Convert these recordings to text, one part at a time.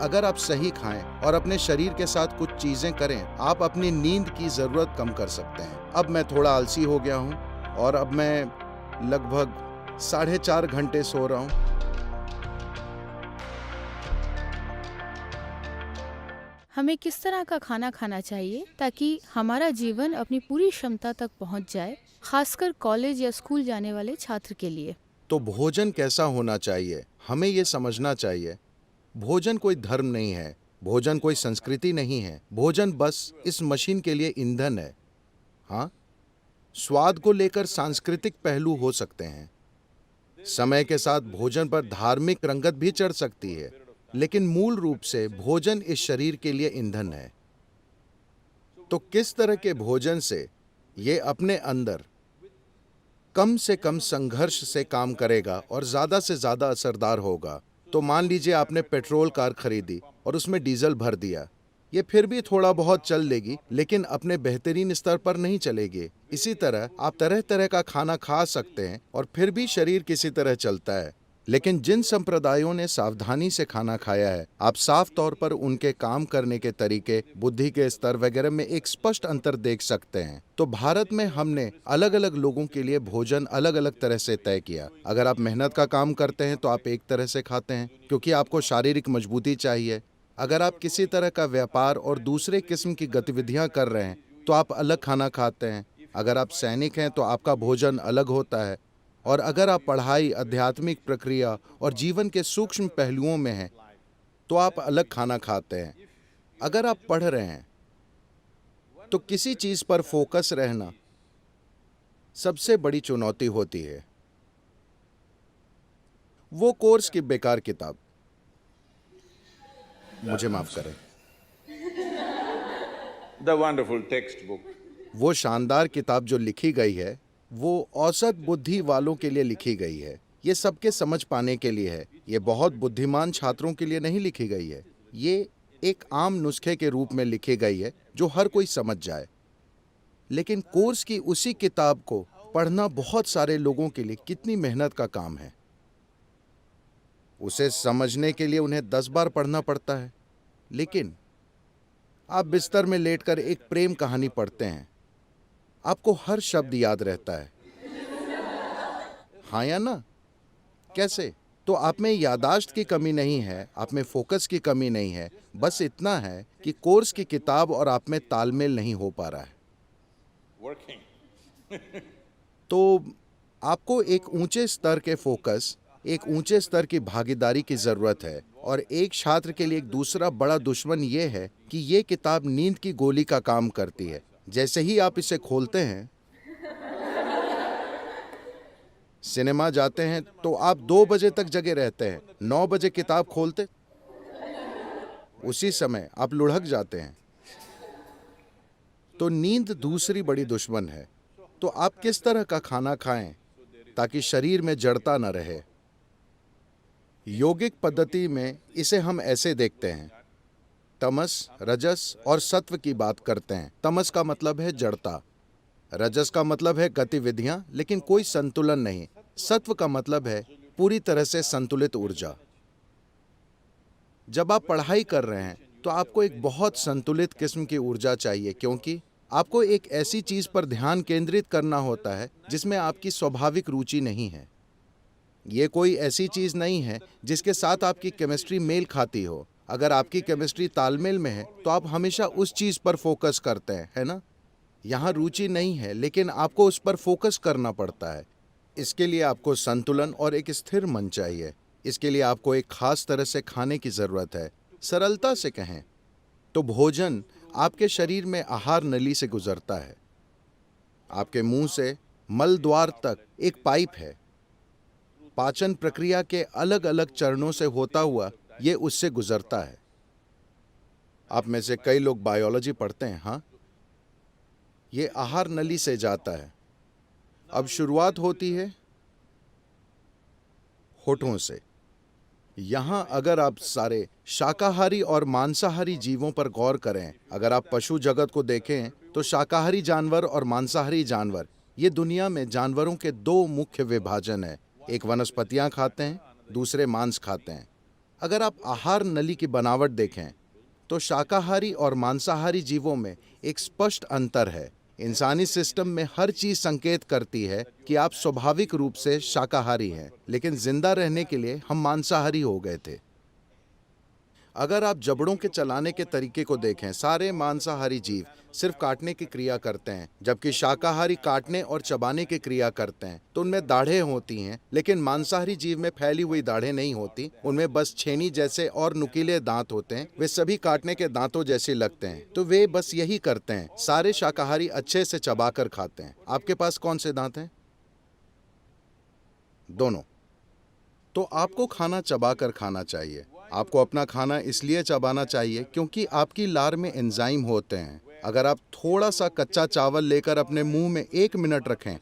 अगर आप सही खाएं और अपने शरीर के साथ कुछ चीजें करें, आप अपनी नींद की जरूरत कम कर सकते हैं। अब मैं थोड़ा आलसी हो गया हूं और अब मैं लगभग 4.5 घंटे सो रहा हूं। हमें किस तरह का खाना खाना चाहिए ताकि हमारा जीवन अपनी पूरी क्षमता तक पहुंच जाए, खासकर कॉलेज या स्कूल जाने वाले छात्र के लिए? तो भोजन कैसा होना चाहिए, हमें ये समझना चाहिए। भोजन कोई धर्म नहीं है, भोजन कोई संस्कृति नहीं है, भोजन बस इस मशीन के लिए ईंधन है। हाँ, स्वाद को लेकर सांस्कृतिक पहलू हो सकते हैं। समय के साथ भोजन पर धार्मिक रंगत भी चढ़ सकती है, लेकिन मूल रूप से भोजन इस शरीर के लिए ईंधन है। तो किस तरह के भोजन से ये अपने अंदर कम से कम संघर्ष से काम करेगा और ज्यादा से ज्यादा असरदार होगा? तो मान लीजिए आपने पेट्रोल कार खरीदी और उसमें डीजल भर दिया। ये फिर भी थोड़ा बहुत चल लेगी, लेकिन अपने बेहतरीन स्तर पर नहीं चलेगी। इसी तरह आप तरह तरह का खाना खा सकते हैं और फिर भी शरीर किसी तरह चलता है। लेकिन जिन संप्रदायों ने सावधानी से खाना खाया है, आप साफ तौर पर उनके काम करने के तरीके, बुद्धि के स्तर वगैरह में एक स्पष्ट अंतर देख सकते हैं। तो भारत में हमने अलग अलग लोगों के लिए भोजन अलग अलग तरह से तय किया। अगर आप मेहनत का काम करते हैं तो आप एक तरह से खाते हैं, क्योंकि आपको शारीरिक मजबूती चाहिए। अगर आप किसी तरह का व्यापार और दूसरे किस्म की गतिविधियां कर रहे हैं तो आप अलग खाना खाते हैं। अगर आप सैनिक हैं तो आपका भोजन अलग होता है। और अगर आप पढ़ाई, आध्यात्मिक प्रक्रिया और जीवन के सूक्ष्म पहलुओं में हैं तो आप अलग खाना खाते हैं। अगर आप पढ़ रहे हैं तो किसी चीज पर फोकस रहना सबसे बड़ी चुनौती होती है। वो कोर्स की बेकार किताब, मुझे माफ करें, The wonderful textbook. वो शानदार किताब जो लिखी गई है वो औसत बुद्धि वालों के लिए लिखी गई है। ये सबके समझ पाने के लिए है। ये बहुत बुद्धिमान छात्रों के लिए नहीं लिखी गई है। ये एक आम नुस्खे के रूप में लिखी गई है जो हर कोई समझ जाए। लेकिन कोर्स की उसी किताब को पढ़ना बहुत सारे लोगों के लिए कितनी मेहनत का काम है। उसे समझने के लिए उन्हें 10 बार पढ़ना पड़ता है। लेकिन आप बिस्तर में लेटकर एक प्रेम कहानी पढ़ते हैं, आपको हर शब्द याद रहता है। हाँ या ना? कैसे? तो आप में यादाश्त की कमी नहीं है, आप में फोकस की कमी नहीं है। बस इतना है कि कोर्स की किताब और आप में तालमेल नहीं हो पा रहा है। Working. तो आपको एक ऊंचे स्तर के फोकस, एक ऊंचे स्तर की भागीदारी की जरूरत है। और एक छात्र के लिए एक दूसरा बड़ा दुश्मन ये है कि ये किताब नींद की गोली का काम करती है। जैसे ही आप इसे खोलते हैं, सिनेमा जाते हैं तो आप 2 बजे तक जगे रहते हैं। 9 बजे किताब खोलते, उसी समय आप लुढ़क जाते हैं। तो नींद दूसरी बड़ी दुश्मन है। तो आप किस तरह का खाना खाएं ताकि शरीर में जड़ता न रहे? योगिक पद्धति में इसे हम ऐसे देखते हैं। तमस, रजस और सत्व की बात करते हैं। तमस का मतलब है जड़ता, रजस का मतलब है गतिविधियां लेकिन कोई संतुलन नहीं, सत्व का मतलब है पूरी तरह से संतुलित ऊर्जा। जब आप पढ़ाई कर रहे हैं तो आपको एक बहुत संतुलित किस्म की ऊर्जा चाहिए, क्योंकि आपको एक ऐसी चीज पर ध्यान केंद्रित करना होता है जिसमें आपकी स्वाभाविक रुचि नहीं है। ये कोई ऐसी चीज नहीं है जिसके साथ आपकी केमिस्ट्री मेल खाती हो। अगर आपकी केमिस्ट्री तालमेल में है तो आप हमेशा उस चीज पर फोकस करते हैं, है ना? यहाँ रुचि नहीं है लेकिन आपको उस पर फोकस करना पड़ता है। इसके लिए आपको संतुलन और एक स्थिर मन चाहिए। इसके लिए आपको एक खास तरह से खाने की जरूरत है। सरलता से कहें तो भोजन आपके शरीर में आहार नली से गुजरता है। आपके मुंह से मल द्वार तक एक पाइप है। पाचन प्रक्रिया के अलग अलग चरणों से होता हुआ ये उससे गुजरता है। आप में से कई लोग बायोलॉजी पढ़ते हैं, हाँ? ये आहार नली से जाता है। अब शुरुआत होती है होठों से। यहां अगर आप सारे शाकाहारी और मांसाहारी जीवों पर गौर करें, अगर आप पशु जगत को देखें तो शाकाहारी जानवर और मांसाहारी जानवर, ये दुनिया में जानवरों के 2 मुख्य विभाजन है। एक वनस्पतियां खाते हैं, दूसरे मांस खाते हैं। अगर आप आहार नली की बनावट देखें तो शाकाहारी और मांसाहारी जीवों में एक स्पष्ट अंतर है। इंसानी सिस्टम में हर चीज संकेत करती है कि आप स्वाभाविक रूप से शाकाहारी हैं, लेकिन जिंदा रहने के लिए हम मांसाहारी हो गए थे। अगर आप जबड़ों के चलाने के तरीके को देखें, सारे मांसाहारी जीव सिर्फ काटने की क्रिया करते हैं, जबकि शाकाहारी काटने और चबाने की क्रिया करते हैं। तो उनमें दाढ़ें होती हैं, लेकिन मांसाहारी जीव में फैली हुई दाढ़ें नहीं होती। उनमें बस छेनी जैसे और नुकीले दांत होते हैं। वे सभी काटने के दांतों जैसे लगते हैं, तो वे बस यही करते हैं। सारे शाकाहारी अच्छे से चबाकर खाते हैं। आपके पास कौन से दांत हैं? दोनों। तो आपको खाना चबाकर खाना चाहिए। आपको अपना खाना इसलिए चबाना चाहिए क्योंकि आपकी लार में एंजाइम होते हैं। अगर आप थोड़ा सा कच्चा चावल लेकर अपने मुंह में 1 मिनट रखें,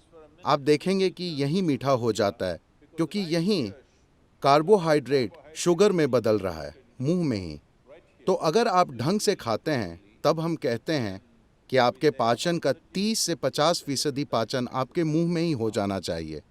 आप देखेंगे कि यही मीठा हो जाता है, क्योंकि यही कार्बोहाइड्रेट शुगर में बदल रहा है, मुंह में ही। तो अगर आप ढंग से खाते हैं, तब हम कहते हैं कि आपके पाचन का 30 से 50% पाचन आपके मुंह में ही हो जाना चाहिए।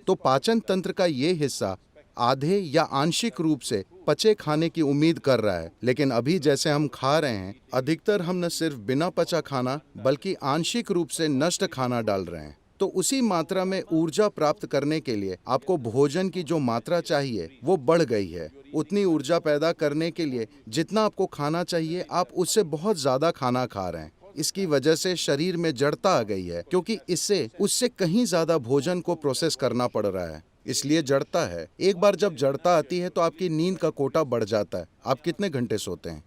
तो पाचन तंत्र का ये हिस्सा आधे या आंशिक रूप से पचे खाने की उम्मीद कर रहा है, लेकिन अभी जैसे हम खा रहे हैं, अधिकतर हम न सिर्फ बिना पचा खाना बल्कि आंशिक रूप से नष्ट खाना डाल रहे हैं। तो उसी मात्रा में ऊर्जा प्राप्त करने के लिए आपको भोजन की जो मात्रा चाहिए वो बढ़ गई है। उतनी ऊर्जा पैदा करने के लिए जितना आपको खाना चाहिए, आप उससे बहुत ज्यादा खाना खा रहे हैं। इसकी वजह से शरीर में जड़ता आ गई है, क्योंकि इससे उससे कहीं ज्यादा भोजन को प्रोसेस करना पड़ रहा है, इसलिए जड़ता है। एक बार जब जड़ता आती है तो आपकी नींद का कोटा बढ़ जाता है। आप कितने घंटे सोते हैं?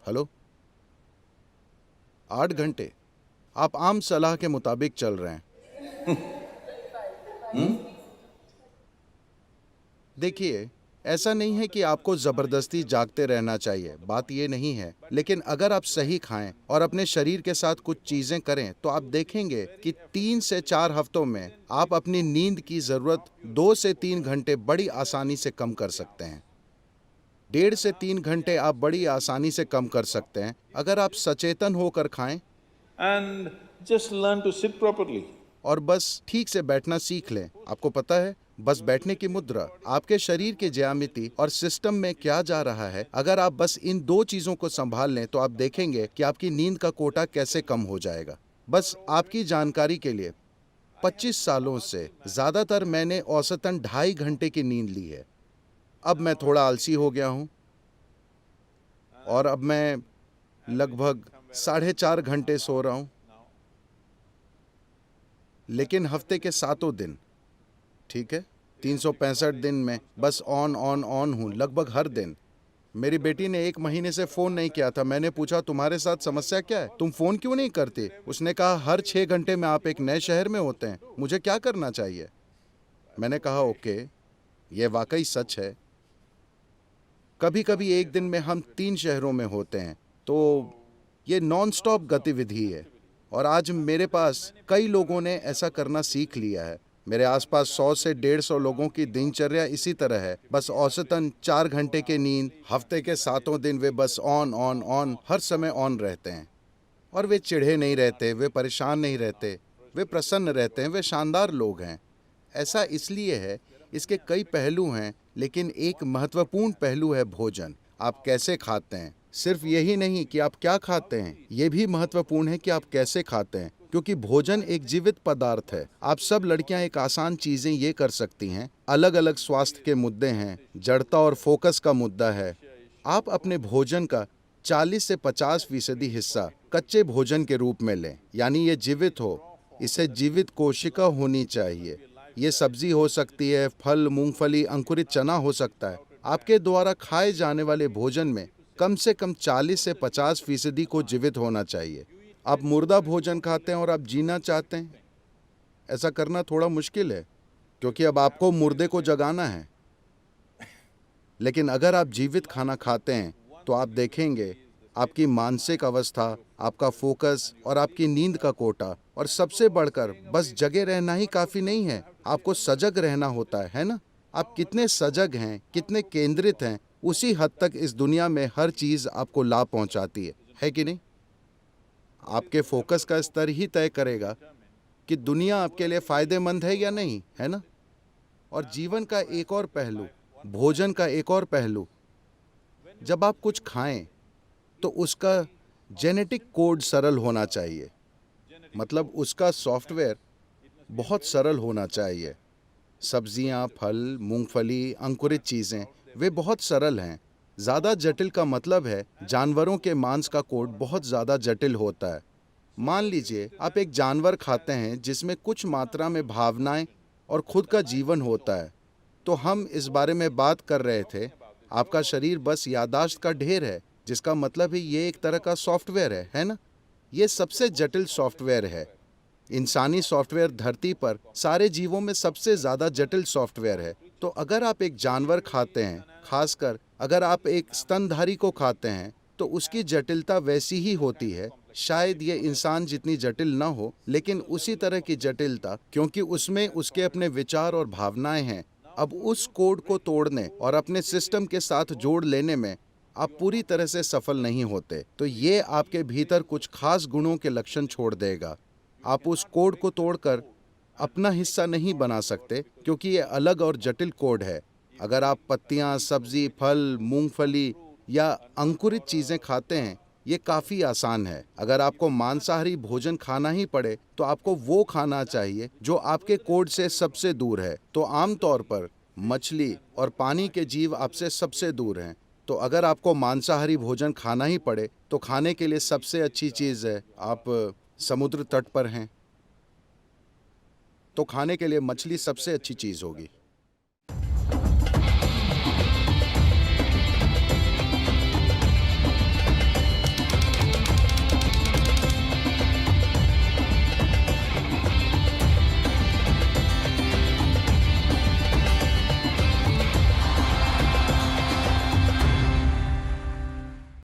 हेलो? 8 घंटे। आप आम सलाह के मुताबिक चल रहे हैं। देखिए, ऐसा नहीं है कि आपको जबरदस्ती जागते रहना चाहिए, बात ये नहीं है। लेकिन अगर आप सही खाएं और अपने शरीर के साथ कुछ चीजें करें, तो आप देखेंगे कि 3 से 4 हफ्तों में आप अपनी नींद की जरूरत 2 से 3 घंटे बड़ी आसानी से कम कर सकते हैं। 1.5 से 3 घंटे आप बड़ी आसानी से कम कर सकते हैं, अगर आप सचेतन होकर खाएं and just learn to sit properly. और बस ठीक से बैठना सीख लें। आपको पता है, बस बैठने की मुद्रा आपके शरीर के ज्यामिति और सिस्टम में क्या जा रहा है, अगर आप बस इन 2 चीजों को संभाल लें, तो आप देखेंगे कि आपकी नींद का कोटा कैसे कम हो जाएगा। बस आपकी जानकारी के लिए, 25 सालों से ज्यादातर मैंने औसतन 2.5 घंटे की नींद ली है। अब मैं थोड़ा आलसी हो गया हूं और अब मैं लगभग 4.5 घंटे सो रहा हूं, लेकिन हफ्ते के 7 दिन, ठीक है, 365 दिन में बस ऑन ऑन ऑन हूं, लगभग हर दिन। मेरी बेटी ने 1 महीने से फोन नहीं किया था। मैंने पूछा, तुम्हारे साथ समस्या क्या है, तुम फोन क्यों नहीं करते? उसने कहा, हर 6 घंटे में आप एक नए शहर में होते हैं, मुझे क्या करना चाहिए? मैंने कहा, ओके, ये वाकई सच है। कभी कभी एक दिन में हम 3 शहरों में होते हैं, तो ये नॉन स्टॉप गतिविधि है। और आज मेरे पास कई लोगों ने ऐसा करना सीख लिया है। मेरे आसपास 100 से 150 लोगों की दिनचर्या इसी तरह है, बस औसतन 4 घंटे की नींद, हफ्ते के 7 दिन वे बस ऑन ऑन ऑन हर समय ऑन रहते हैं। और वे चिढ़े नहीं रहते, वे परेशान नहीं रहते, वे प्रसन्न रहते हैं, वे शानदार लोग हैं। ऐसा इसलिए है, इसके कई पहलू हैं, लेकिन एक महत्वपूर्ण पहलू है भोजन। आप कैसे खाते हैं। सिर्फ यही नहीं कि आप क्या खाते हैं, ये भी महत्वपूर्ण है कि आप कैसे खाते हैं, क्योंकि भोजन एक जीवित पदार्थ है। आप सब लड़कियां एक आसान चीजें ये कर सकती हैं। अलग अलग स्वास्थ्य के मुद्दे हैं, जड़ता और फोकस का मुद्दा है। आप अपने भोजन का 40 से 50% हिस्सा कच्चे भोजन के रूप में लें, यानी ये जीवित हो, इसे जीवित कोशिका होनी चाहिए। ये सब्जी हो सकती है, फल, मूंगफली, अंकुरित चना हो सकता है। आपके द्वारा खाए जाने वाले भोजन में कम से कम 40 से 50% को जीवित होना चाहिए। आप मुर्दा भोजन खाते हैं और आप जीना चाहते हैं, ऐसा करना थोड़ा मुश्किल है, क्योंकि अब आपको मुर्दे को जगाना है। लेकिन अगर आप जीवित खाना खाते हैं, तो आप देखेंगे आपकी मानसिक अवस्था, आपका फोकस और आपकी नींद का कोटा, और सबसे बढ़कर बस जगे रहना ही काफी नहीं है, आपको सजग रहना होता है ना? आप कितने सजग हैं, कितने केंद्रित हैं, उसी हद तक इस दुनिया में हर चीज आपको लाभ पहुंचाती है कि नहीं? आपके फोकस का स्तर ही तय करेगा कि दुनिया आपके लिए फायदेमंद है या नहीं, है ना? और जीवन का एक और पहलू, भोजन का एक और पहलू, जब आप कुछ खाएं तो उसका जेनेटिक कोड सरल होना चाहिए, मतलब उसका सॉफ्टवेयर बहुत सरल होना चाहिए। सब्जियां, फल, मूंगफली, अंकुरित चीज़ें वे बहुत सरल हैं। ज़्यादा जटिल का मतलब है जानवरों के मांस का कोड बहुत ज़्यादा जटिल होता है। मान लीजिए आप एक जानवर खाते हैं जिसमें कुछ मात्रा में भावनाएं और खुद का जीवन होता है। तो हम इस बारे में बात कर रहे थे, आपका शरीर बस याददाश्त का ढेर है, जिसका मतलब है ये एक तरह का सॉफ्टवेयर है ना? ये सबसे जटिल सॉफ्टवेयर है। इंसानी सॉफ्टवेयर धरती पर सारे जीवों में सबसे ज़्यादा जटिल सॉफ्टवेयर है। तो अगर आप एक जानवर खाते हैं, खासकर अगर आप एक स्तनधारी को खाते हैं, तो उसकी जटिलता वैसी ही होती है। शायद ये इंसान जितनी जटिल ना हो, लेकिन उसी तरह की जटिलता, क्योंकि उसमें उसके अपने विचार और भावनाएं हैं। अब उस कोड को तोड़ने और अपने सिस्टम के साथ जोड़ लेने में आप पूरी तरह से सफल नहीं होते। तो ये आपके भीतर कुछ खास गुणों के लक्षण छोड़ देगा। आप उस कोड को तोड़कर अपना हिस्सा नहीं बना सकते, क्योंकि ये अलग और जटिल कोड है। अगर आप पत्तियां, सब्जी, फल, मूंगफली या अंकुरित चीज़ें खाते हैं, ये काफ़ी आसान है। अगर आपको मांसाहारी भोजन खाना ही पड़े, तो आपको वो खाना चाहिए जो आपके कोड से सबसे दूर है। तो आमतौर पर मछली और पानी के जीव आपसे सबसे दूर हैं। तो अगर आपको मांसाहारी भोजन खाना ही पड़े, तो खाने के लिए सबसे अच्छी चीज़ है, आप समुद्र तट पर हैं, तो खाने के लिए मछली सबसे अच्छी चीज़ होगी।